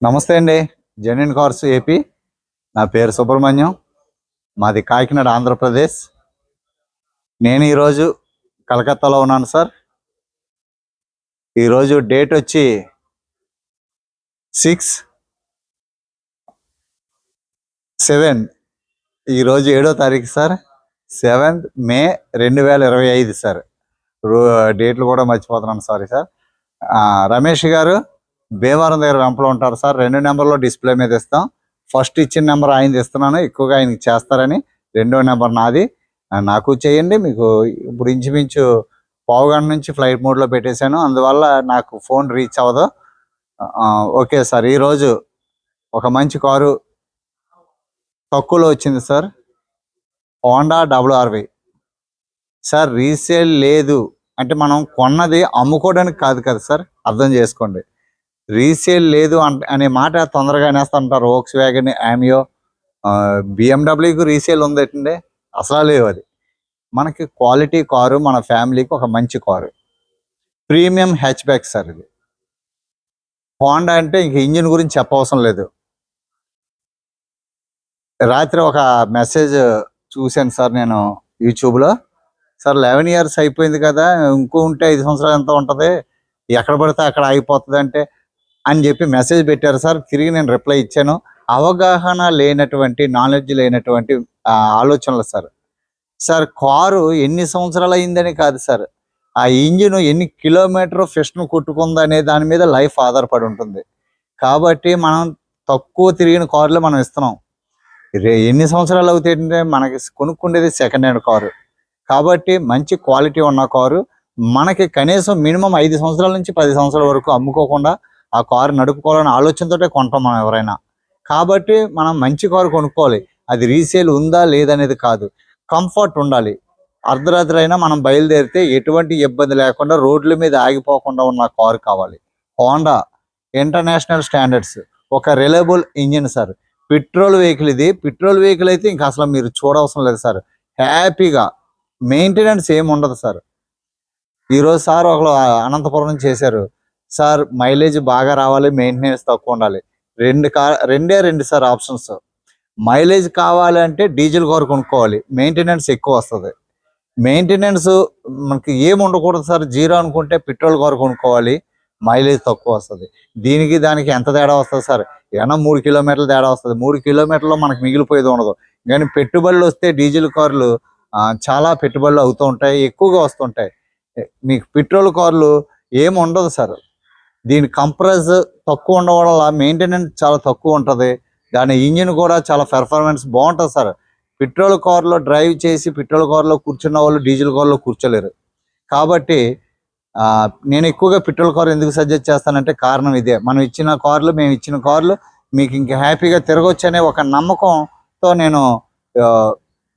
నమస్తే అండి. Genuine cars AP. నా పేరు సుబ్రహ్మణ్యం. మాది కాకినాడ, ఆంధ్రప్రదేశ్. నేను ఈరోజు కలకత్తాలో ఉన్నాను సార్. ఈరోజు డేట్ వచ్చి 6/7. ఈరోజు 7వ తారీఖు సార్. 7th May 2025 sir. డేట్లు కూడా మర్చిపోతున్నాను, సారీ సార్. రమేష్ గారు భీమవరం దగ్గర వెంపలో ఉంటారు సార్. 2 నెంబర్లో డిస్ప్లే మీద ఇస్తాం. ఫస్ట్ ఇచ్చిన నెంబర్ ఆయనది ఇస్తున్నాను, ఎక్కువగా ఆయనకి చేస్తారని. 2వ నెంబర్ నాది, నాకు చేయండి. మీకు ఇప్పుడు ఇంచుమించు పావుగంట నుంచి ఫ్లైట్ మోడ్లో పెట్టేశాను, అందువల్ల నాకు ఫోన్ రీచ్ అవ్వదు. ఓకే సార్, ఈరోజు ఒక మంచి కారు తక్కువలో వచ్చింది sir. Honda WRV sir. Resale లేదు అంటే మనం కొన్నది అమ్ముకోవడానికి కాదు కదా సార్, అర్థం చేసుకోండి. రీసేల్ లేదు అనే మాట తొందరగా అనేస్తుంటారు. వోక్స్ వ్యాగన్, యామియో, BMWకి రీసేల్ ఉందండి, అసలు లేవు. అది మనకి క్వాలిటీ కారు, మన ఫ్యామిలీకి ఒక మంచి car, premium hatch back sir. ఇది హోండా అంటే ఇంక ఇంజిన్ గురించి చెప్పవసరం లేదు. రాత్రి ఒక మెసేజ్ చూశాను సార్ నేను యూట్యూబ్లో. సార్ 11 years అయిపోయింది కదా, ఇంకో ఉంటే 5 సంవత్సరాలు ఎంత ఉంటుంది, ఎక్కడ పడితే అక్కడ అయిపోతుంది అంటే అని చెప్పి మెసేజ్ పెట్టారు సార్. తిరిగి నేను రిప్లై ఇచ్చాను. అవగాహన లేనటువంటి, నాలెడ్జ్ లేనటువంటి ఆలోచనలు సార్. సార్ కారు ఎన్ని సంవత్సరాలు అయిందని కాదు సార్, ఆ ఇంజిన్ ఎన్ని కిలోమీటర్ ఫిస్ట్ను కొట్టుకుందనే దాని మీద లైఫ్ ఆధారపడి ఉంటుంది. కాబట్టి మనం తక్కువ తిరిగిన కారులో మనం ఇస్తున్నాం. ఎన్ని సంవత్సరాలు అవుతాయంటే మనకి కొనుక్కుండేది సెకండ్ హ్యాండ్ కారు. కాబట్టి మంచి క్వాలిటీ ఉన్న కారు మనకి కనీసం మినిమం 5 సంవత్సరాల నుంచి 10 సంవత్సరాల వరకు అమ్ముకోకుండా ఆ కారు నడుపుకోవాలనే ఆలోచనతో కొంటాం మనం ఎవరైనా. కాబట్టి మనం మంచి కారు కొనుక్కోవాలి. అది రీసేల్ ఉందా లేదనేది కాదు, కంఫర్ట్ ఉండాలి. అర్ధరాత్రి అయినా మనం బయలుదేరితే ఎటువంటి ఇబ్బంది లేకుండా రోడ్ల మీద ఆగిపోకుండా ఉన్న కారు కావాలి. హోండా ఇంటర్నేషనల్ స్టాండర్డ్స్, ఒక reliable engine sir. Petrol vehicle ఇది. పెట్రోల్ వెహికల్ అయితే ఇంకా అసలు మీరు చూడవసరం లేదు సార్. హ్యాపీగా మెయింటెనెన్స్ ఏమి ఉండదు సార్. ఈరోజు సార్ ఒకరు అనంతపురం నుంచి చేశారు సార్. మైలేజ్ బాగా రావాలి, మెయింటెనెన్స్ తక్కువ ఉండాలి. రెండే రెండు సార్ ఆప్షన్స్. మైలేజ్ కావాలంటే డీజిల్ కారు కొనుక్కోవాలి, మెయింటెనెన్స్ ఎక్కువ వస్తుంది. మెయింటెనెన్స్ మనకి ఏమి ఉండకూడదు సార్, జీరో అనుకుంటే పెట్రోల్ కారు కొనుక్కోవాలి, మైలేజ్ తక్కువ వస్తుంది. దీనికి దానికి ఎంత తేడా వస్తుంది సార్? ఏమన్నా 3 కిలోమీటర్లు తేడా వస్తుంది. 3 కిలోమీటర్లో మనకు మిగిలిపోయేది ఉండదు. కానీ పెట్టుబడులు వస్తే డీజిల్ కార్లు చాలా పెట్టుబడులు అవుతూ ఉంటాయి, ఎక్కువగా వస్తుంటాయి. మీకు పెట్రోల్ కార్లు ఏమి ఉండదు సార్. దీని కంప్రెస్ తక్కువ ఉండడం వల్ల మెయింటెనెన్స్ చాలా తక్కువ ఉంటుంది. దాని ఇంజిన్ కూడా చాలా పెర్ఫార్మెన్స్ బాగుంటుంది సార్. పెట్రోల్ కార్లో డ్రైవ్ చేసి పెట్రోల్ కార్లో కూర్చున్న వాళ్ళు డీజిల్ కార్లో కూర్చోలేరు. కాబట్టి నేను ఎక్కువగా పెట్రోల్ కార్ ఎందుకు సజెస్ట్ చేస్తానంటే కారణం ఇదే. మేము ఇచ్చిన కార్లు మీకు ఇంకా హ్యాపీగా తిరగొచ్చు అనే ఒక నమ్మకంతో నేను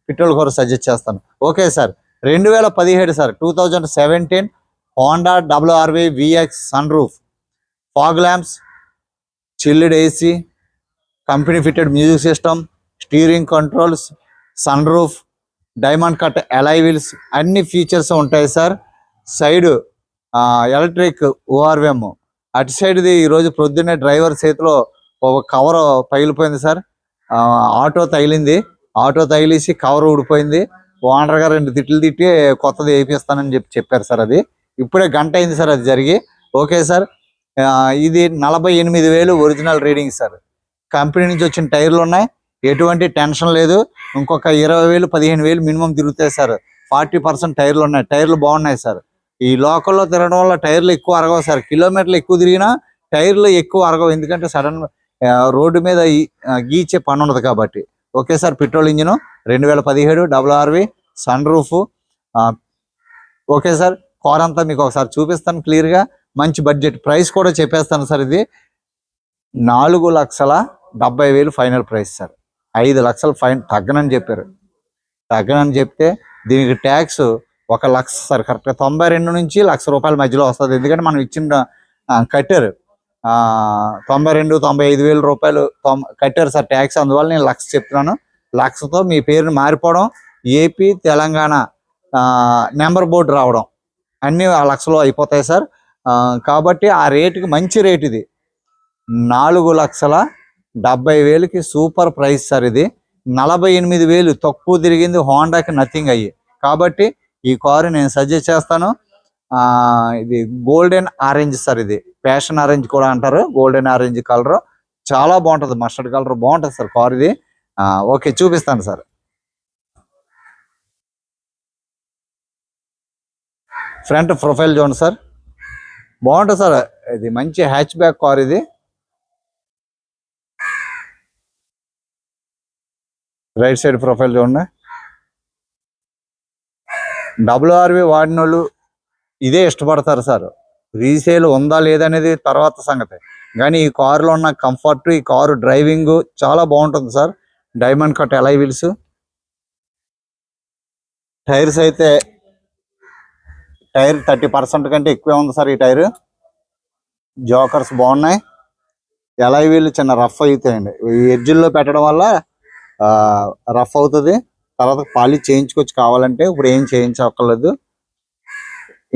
పెట్రోల్ కార్ సజెస్ట్ చేస్తాను. Okay sir. 2017 sir, 2017 Honda WRV VX sunroof, fog lamps, chilled AC, company fitted music system, steering controls, sunroof, diamond cut alloy wheels, అన్ని ఫీచర్స్ ఉంటాయి సార్. Side electric ORVM. అటు సైడ్ది ఈరోజు ప్రొద్దున్నే driver చేతిలో ఒక cover పగిలిపోయింది sir. Auto తగిలేసి cover ఊడిపోయింది. ఓనర్ గారు 2 తిట్లు తిట్టి కొత్తది వేయిస్తానని చెప్పారు సార్. అది ఇప్పుడే గంట అయింది సార్ అది జరిగి. Okay sir. ఇది 48,000 ఒరిజినల్ రీడింగ్ సార్. కంపెనీ నుంచి వచ్చిన టైర్లు ఉన్నాయి, ఎటువంటి టెన్షన్ లేదు. ఇంకొక 20,000 15,000 మినిమం తిరుగుతాయి సార్. 40% టైర్లు ఉన్నాయి, టైర్లు బాగున్నాయి సార్. ఈ లోకల్లో తిరగడం వల్ల టైర్లు ఎక్కువ అరగవు సార్. కిలోమీటర్లు ఎక్కువ తిరిగినా టైర్లు ఎక్కువ అరగవు, ఎందుకంటే సడన్ రోడ్డు మీద గీచే పని ఉండదు కాబట్టి. Okay sir. Petrol engine 2017 WRV sunroof. Okay sir. Car అంతా మీకు ఒకసారి చూపిస్తాను క్లియర్గా. మంచి బడ్జెట్ ప్రైస్ కూడా చెప్పేస్తాను సార్. ఇది 4,70,000 ఫైనల్ ప్రైస్ సార్. 5 లక్షలు ఫైన్ తగ్గనని చెప్పారు. తగ్గనని చెప్తే దీనికి ట్యాక్స్ 1,00,000 సార్. కరెక్ట్గా 92 నుంచి ₹1,00,000 మధ్యలో వస్తుంది. ఎందుకంటే మనం ఇచ్చిన కట్టారు 92,000-95,000 కట్టారు సార్ ట్యాక్స్. అందువల్ల నేను 1,00,000 చెప్తున్నాను. 1,00,000తో మీ పేరుని మారిపోవడం, ఏపీ తెలంగాణ నెంబర్ బోర్డు రావడం అన్నీ ఆ 1,00,000లో అయిపోతాయి సార్. కాబట్టి ఆ రేటుకి మంచి రేట్ ఇది. 4,70,000కి సూపర్ ప్రైస్ సార్ ఇది. 48,000 తక్కువ తిరిగింది హోండాకి, నథింగ్ అయ్యి. కాబట్టి ఈ కారు నేను సజెస్ట్ చేస్తాను. ఇది గోల్డెన్ ఆరెంజ్ సార్, ఇది ప్యాషన్ ఆరెంజ్ కూడా అంటారు. గోల్డెన్ ఆరెంజ్ కలర్ చాలా బాగుంటుంది, మస్టర్డ్ కలర్ బాగుంటుంది సార్ కార్ ఇది. ఓకే, చూపిస్తాను సార్. ఫ్రంట్ ప్రొఫైల్ చూడండి సార్, బాగుంటుంది సార్. ఇది మంచి హ్యాచ్ బ్యాక్ కార్ ఇది. రైట్ సైడ్ ప్రొఫైల్ చూడండి. WRV వాడిన వాళ్ళు ఇదే ఇష్టపడతారు సార్. రీసేల్ ఉందా లేదనేది తర్వాత సంగతి, కానీ ఈ కారులో ఉన్న కంఫర్ట్, ఈ కారు డ్రైవింగ్ చాలా బాగుంటుంది sir. Diamond cut alloy wheels. Tyres అయితే టైర్ 30% కంటే ఎక్కువే ఉంది సార్ ఈ టైర్. జోకర్స్ బాగున్నాయి. అలై వీల్ చిన్న రఫ్ అవుతాయండి, ఈ ఎడ్జిల్లో పెట్టడం వల్ల రఫ్ అవుతుంది. తర్వాత పాలిష్ చేయించుకొచ్చి కావాలంటే, ఇప్పుడు ఏం చేయించక్కర్లేదు.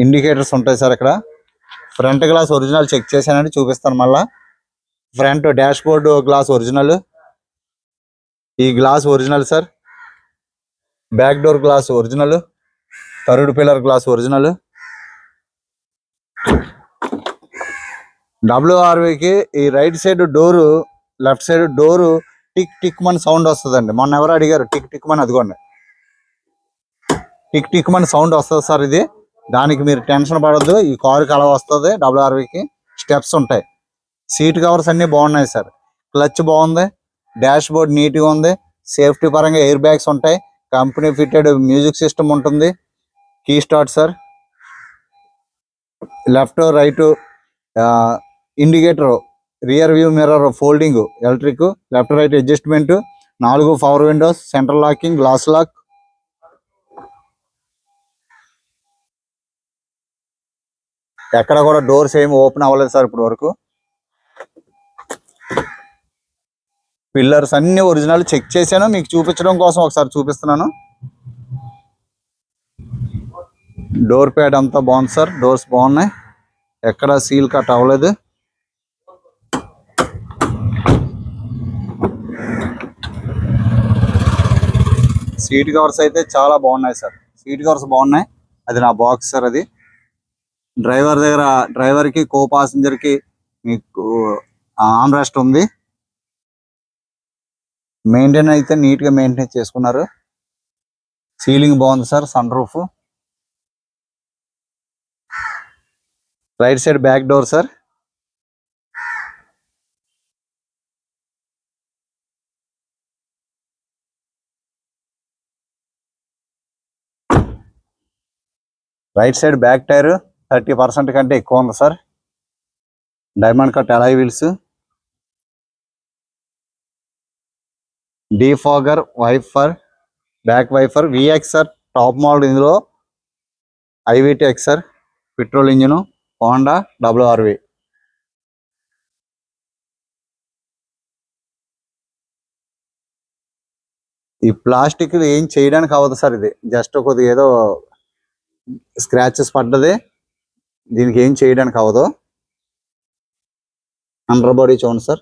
ఇండికేటర్స్ ఉంటాయి సార్ ఇక్కడ. ఫ్రంట్ గ్లాస్ ఒరిజినల్ చెక్ చేశానండి, చూపిస్తాను మళ్ళా. Front dash board glass original, ఈ glass original sir. Back door glass original, third pillar glass original. WRVకి ఈ right side door, left side door tick tick మని సౌండ్ వస్తుందండి. మొన్న ఎవరు అడిగారు టిక్ టిక్ మని, అదిగోండి టిక్ టిక్ మని సౌండ్ వస్తుంది సార్ ఇది. దానికి మీరు టెన్షన్ పడద్దు, ఈ కారుకి అలా వస్తుంది. WRVకి స్టెప్స్ ఉంటాయి. సీట్ కవర్స్ అన్నీ బాగున్నాయి సార్. క్లచ్ బాగుంది, డాష్ బోర్డ్ నీట్గా ఉంది. సేఫ్టీ పరంగా ఎయిర్ బ్యాగ్స్ ఉంటాయి. కంపెనీ ఫిట్టెడ్ మ్యూజిక్ సిస్టమ్ ఉంటుంది. Key start sir. Left right indicator, rear view mirror folding electric, left right adjustment, 4 power windows, central locking, glass lock. ఎక్కడ కూడా doors ఏమి open అవ్వలేదు sir ఇప్పటి వరకు. పిల్లర్స్ అన్ని ఒరిజినల్ చెక్ చేశాను, మీకు చూపించడం కోసం ఒకసారి చూపిస్తున్నాను. డోర్ ప్యాడ్ అంతా బాగుంది సార్, డోర్స్ బాగున్నాయి, ఎక్కడ సీల్ కట్ అవ్వలేదు. సీట్ కవర్స్ అయితే చాలా బాగున్నాయి సార్. సీట్ కవర్స్ బాగున్నాయి. అది నా బాక్స్ సార్. అది డ్రైవర్ దగ్గర, డ్రైవర్కి కో పాసింజర్కి మీకు ఆర్మ్ రెస్ట్ ఉంది. మెయింటైన్ అయితే నీట్గా మెయింటైన్ చేసుకున్నారు. సీలింగ్ బాగుంది sir. Sunroof. Right side back door sir. Right side back tyre 30% కంటే ఎక్కువ ఉంది sir. Diamond cut alloy wheels. Defogger wiper, back wiper, VX sir. Top model ఇందులో IVTX sir. Petrol engine, Honda WRV. ఈ plastic ఏం చేయడానికి అవ్వదు sir. ఇది just కొద్దిగా ఏదో స్క్రాచెస్ పడ్డది, దీనికి ఏం చేయడానికి అవ్వదు. అండర్ బాడీ చూడండి సార్.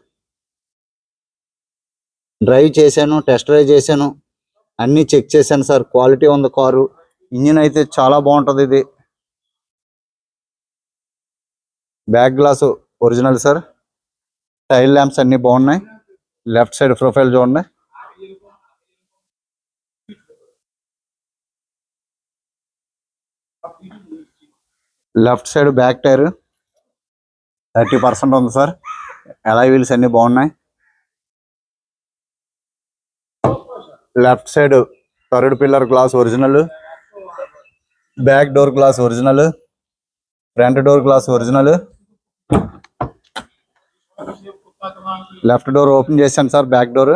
డ్రైవ్ చేశాను, టెస్ట్ డ్రైవ్ చేశాను, అన్నీ చెక్ చేశాను సార్. క్వాలిటీ ఉంది కారు. ఇంజిన్ అయితే చాలా బాగుంటుంది ఇది. Back glass original sir. Tile lamps అన్నీ బాగున్నాయి. లెఫ్ట్ సైడ్ ప్రొఫైల్ చూడండి. లెఫ్ట్ సైడ్ బ్యాక్ టైర్ 30% ఉంది సార్. అలై వీల్స్ అన్నీ బాగున్నాయి. Left side third pillar glass original, back door glass original, front door glass original. Left door open చేశాను sir. Back door.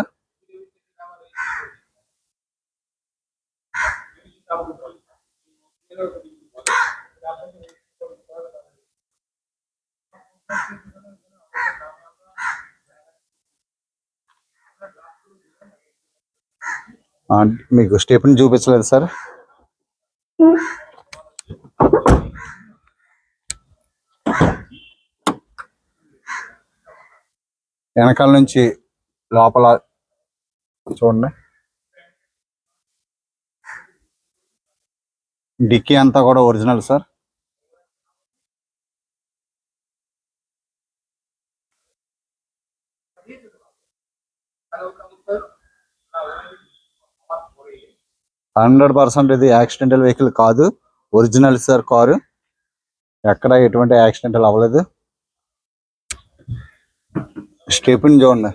మీకు stepney చూపించలేదు sir. వెనకాల నుంచి లోపల చూడండి, డిక్కీ అంతా కూడా ఒరిజినల్ సార్. హండ్రెడ్ పర్సెంట్ ఇది యాక్సిడెంటల్ వెహికల్ కాదు, ఒరిజినల్ సార్ కారు. ఎక్కడ ఎటువంటి యాక్సిడెంటల్ అవ్వలేదు. స్టెప్ని చూడండి,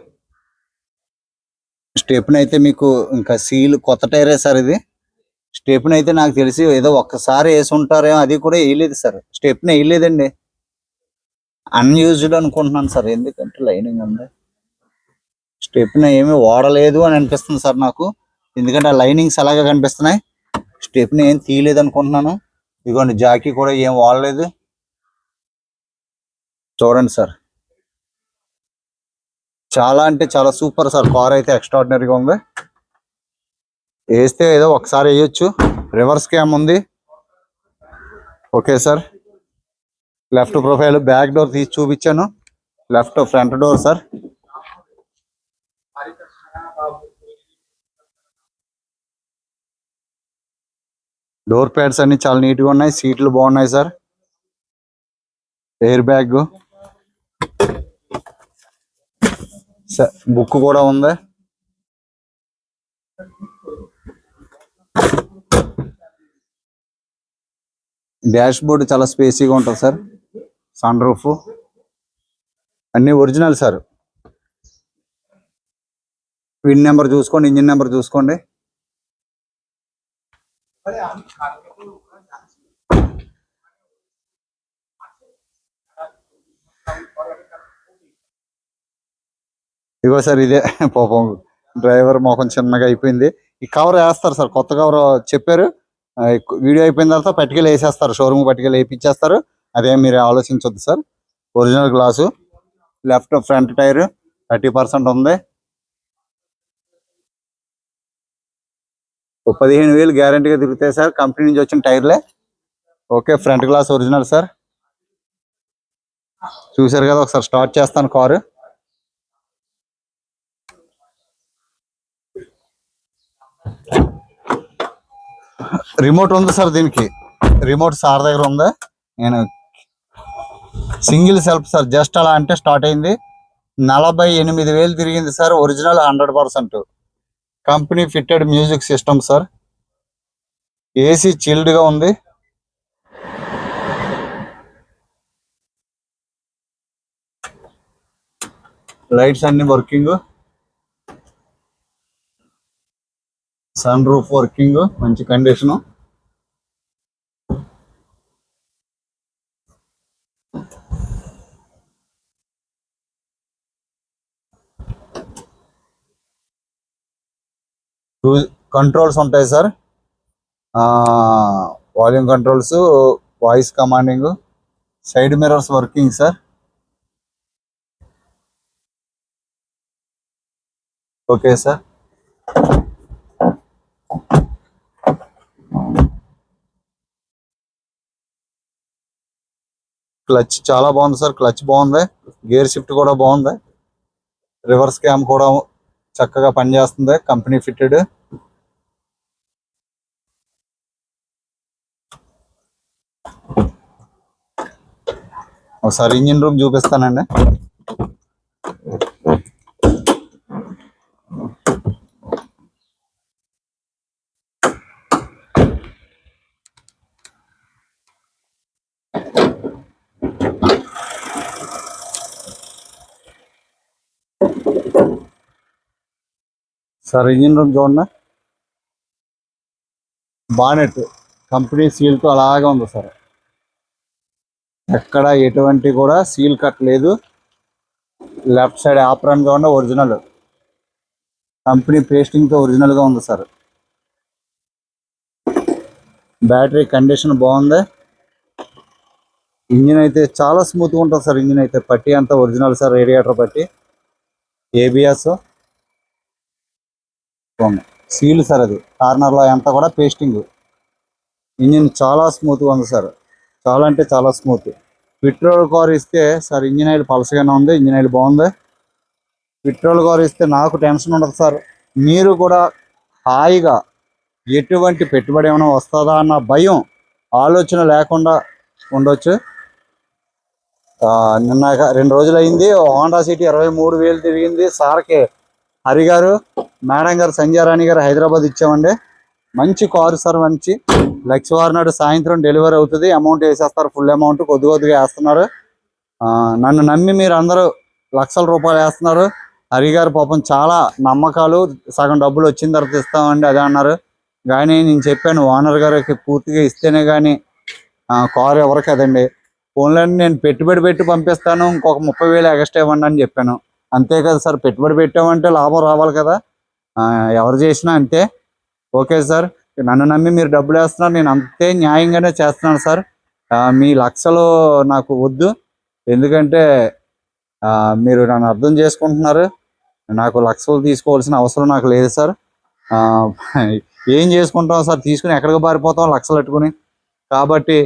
స్టెప్ని అయితే మీకు ఇంకా సీల్ కొత్త టైరే సార్ ఇది. స్టెప్ని అయితే నాకు తెలిసి ఏదో ఒక్కసారి వేసి ఉంటారేమో, అది కూడా వేయలేదు సార్. స్టెప్ని వేయలేదండి, అన్యూజ్డ్ అనుకుంటున్నాను సార్, ఎందుకంటే లైనింగ్ ఉంది. స్టెప్ని ఏమీ వాడలేదు అని అనిపిస్తుంది సార్ నాకు, ఎందుకంటే ఆ లైనింగ్స్ అలాగే కనిపిస్తున్నాయి. స్టెప్ని ఏం తీయలేదు అనుకుంటున్నాను. ఇదిగోండి, జాకీ కూడా ఏం వాడలేదు. చూడండి సార్, చాలా అంటే చాలా సూపర్ సార్. కార్ అయితే ఎక్స్ట్రాడినరీగా ఉంది. వేస్తే ఏదో ఒకసారి వేయొచ్చు. రివర్స్ క్యామ్ ఉంది. Okay sir, left profile, back door తీసి చూపించాను. Left front door sir. Door pads అన్ని చాలా నీట్గా ఉన్నాయి. సీట్లు బాగున్నాయి సార్. ఎయిర్ బ్యాగ్, బుక్ కూడా ఉంది. డాష్ బోర్డ్ చాలా స్పేసీగా ఉంటుంది సార్. సన్ రూఫ్ అన్ని ఒరిజినల్ సార్. విన్ నెంబర్ చూసుకోండి, ఇంజిన్ నెంబర్ చూసుకోండి. ఇగో సార్, ఇదే పాపం డ్రైవర్ మొఖం చిన్నగా అయిపోయింది. ఈ కవర్ వేస్తారు సార్, కొత్త కవర్ చెప్పారు. వీడియో అయిపోయిన తర్వాత పట్టుకెళ్ళి వేసేస్తారు, షోరూమ్ పట్టుకెళ్ళి వేయించేస్తారు. అదేం మీరు ఆలోచించొద్దు sir. Original glass, left front tyre 30% ఉంది. 15,000 గ్యారంటీగా తిరుగుతాయి సార్, కంపెనీ నుంచి వచ్చిన టైర్లే. Okay, front glass original sir. చూసారు కదా, ఒకసారి స్టార్ట్ చేస్తాను కారు. రిమోట్ ఉంది సార్, దీనికి రిమోట్ సార్ దగ్గర ఉంది. నేను సింగిల్ సెల్ఫ్ సార్, జస్ట్ అలా అంటే స్టార్ట్ అయింది. 48,000 తిరిగింది sir. Original 100%. Company fitted music system sir. AC చిల్డ్గా ఉంది. లైట్స్ అన్ని వర్కింగ్. సన్ రూఫ్ వర్కింగ్, మంచి కండిషను. కంట్రోల్స్ ఉంటాయి sir, volume controls, voice commanding, side mirrors working sir. Okay sir, clutch చాలా బాగుంది సార్. క్లచ్ బాగుంది, గేర్ షిఫ్ట్ కూడా బాగుంది, రివర్స్ క్యామ్ కూడా చక్కగా పనిచేస్తుంది, కంపెనీ ఫిట్టెడ్. ఒకసారి ఇంజిన్ రూమ్ చూపిస్తానండి. సార్, ఇంజిన్ రూమ్ చూడండి. బానెట్ కంపెనీ సీల్తో అలాగే ఉంది సార్, ఎక్కడ ఎటువంటి కూడా సీల్ కట్ లేదు. లెఫ్ట్ సైడ్ ఆప్రాన్ చూడండి, ఒరిజినల్ కంపెనీ పేస్టింగ్తో ఒరిజినల్గా ఉంది సార్. బ్యాటరీ కండిషన్ బాగుంది. ఇంజిన్ అయితే చాలా స్మూత్గా ఉంటుంది సార్. ఇంజిన్ అయితే పట్టి అంతా ఒరిజినల్ సార్, రేడియేటర్ పట్టి, ఏబిఎస్ సీల్ సార్. అది కార్నర్లో అంతా కూడా పేస్టింగ్. ఇంజిన్ చాలా స్మూత్గా ఉంది సార్, చాలా అంటే చాలా స్మూత్. పెట్రోల్ కార్ ఇస్తే సార్ ఇంజిన్ ఆయిల్ పలసగానే ఉంది, ఇంజిన్ ఆయిల్ బాగుంది. పెట్రోల్ కారు ఇస్తే నాకు టెన్షన్ ఉండదు సార్. మీరు కూడా హాయిగా ఎటువంటి పెట్టుబడి ఏమైనా వస్తుందా అన్న భయం, ఆలోచన లేకుండా ఉండొచ్చు. నిన్న 2 రోజులు అయింది. హోండా సిటీ 23,000 తిరిగింది. సార్కి హరి గారు, మేడం గారు, సంధ్యారాణి గారు హైదరాబాద్ ఇచ్చామండి. మంచి కారు సార్, మంచి లక్షవారం నాడు సాయంత్రం డెలివరీ అవుతుంది. అమౌంట్ వేసేస్తారు, ఫుల్ అమౌంట్ కొద్ది కొద్దిగా వేస్తున్నారు. నన్ను నమ్మి మీరు అందరూ లక్షల రూపాయలు వేస్తున్నారు. హరి గారు పాపం చాలా నమ్మకాలు, సగం డబ్బులు వచ్చిన తర్వాత ఇస్తామండి అదే అన్నారు. కానీ నేను చెప్పాను ఓనర్ గారికి పూర్తిగా ఇస్తేనే కానీ కారు ఎవరు కదండి. ఫోన్లని నేను పెట్టుబడి పెట్టి పంపిస్తాను, ఇంకొక 30,000 ఎక్స్ట్రా ఇవ్వండి అని చెప్పాను. అంతే కదా సార్, పెట్టుబడి పెట్టామంటే లాభం రావాలి కదా. ఎవరు చేసినా అంతే. ఓకే సార్, నన్ను నమ్మి మీరు డబ్బులు వేస్తున్నారు, నేను అంతే న్యాయంగానే చేస్తున్నాను సార్. మీ లక్షలు నాకు వద్దు, ఎందుకంటే మీరు నన్ను అర్థం చేసుకుంటున్నారు. నాకు లక్షలు తీసుకోవాల్సిన అవసరం నాకు లేదు సార్. ఏం చేసుకుంటాం సార్, తీసుకుని ఎక్కడికి పారిపోతాం లక్షలు పెట్టుకుని. కాబట్టి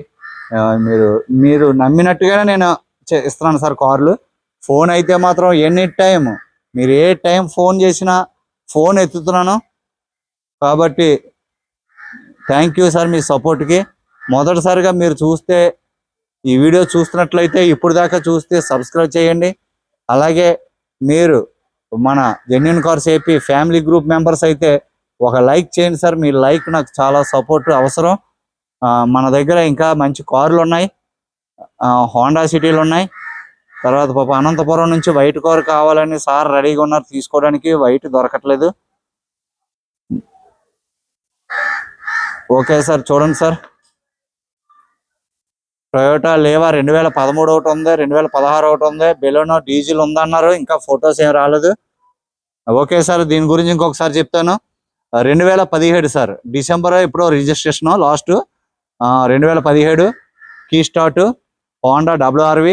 మీరు మీరు నమ్మినట్టుగానే నేను ఇస్తున్నాను సార్ కార్లు. ఫోన్ అయితే మాత్రం ఎనీ టైం, మీరు ఏ టైం ఫోన్ చేసినా ఫోన్ ఎత్తుతున్నాను. కాబట్టి థ్యాంక్ యూ సార్ మీ సపోర్ట్కి. మొదటిసారిగా మీరు చూస్తే, ఈ వీడియో చూస్తున్నట్లయితే ఇప్పుడు దాకా చూస్తే సబ్స్క్రైబ్ చేయండి. అలాగే మీరు మన genuine cars AP family group members అయితే ఒక లైక్ చేయండి సార్. మీ లైక్ నాకు చాలా సపోర్ట్ అవసరం. మన దగ్గర ఇంకా మంచి కార్లు ఉన్నాయి, హోండా సిటీలు ఉన్నాయి. తర్వాత పాప అనంతపురం నుంచి వైట్ కారు కావాలని సార్ రెడీగా ఉన్నారు తీసుకోవడానికి, వైట్ దొరకట్లేదు. ఓకే సార్, చూడండి సార్. టొయోటా లేవా 2013 ఒకటి ఉంది, 2016 ఒకటి ఉంది. బెలోనో డీజిల్ ఉందన్నారు, ఇంకా ఫొటోస్ ఏం రాలేదు. ఓకే సార్, దీని గురించి ఇంకొకసారి చెప్తాను. 2017 సార్, డిసెంబర్ ఇప్పుడు registration last. 2017 key start, Honda WRV,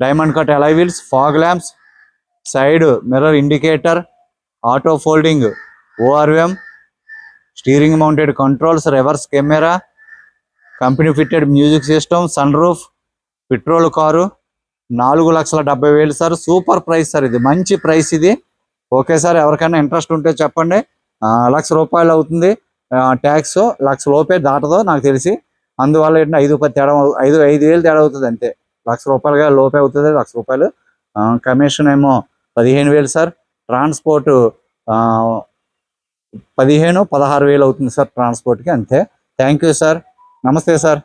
diamond cut alloy wheels, fog lamps, side mirror indicator, auto folding ORM, steering mounted controls, reverse camera, company fitted music system, sunroof, petrol car, 4,70,000 sir. Super price sir, ఇది మంచి price ఇది. Okay sir, ఎవరికైనా interest ఉంటే చెప్పండి. ₹1,00,000 అవుతుంది. Tax 1,00,000 లోపే దాటదో నాకు తెలిసి. అందువల్ల ఏంటంటే 5,10 తేడా, 5,000 తేడా అవుతుంది అంతే. ₹1,00,000 లోపే అవుతుంది, ₹1,00,000. కమిషన్ ఏమో 15,000 సార్. ట్రాన్స్పోర్ట్ 15,000, 16,000 అవుతుంది సార్ ట్రాన్స్పోర్ట్కి, అంతే. థ్యాంక్ యూ సార్, నమస్తే సార్.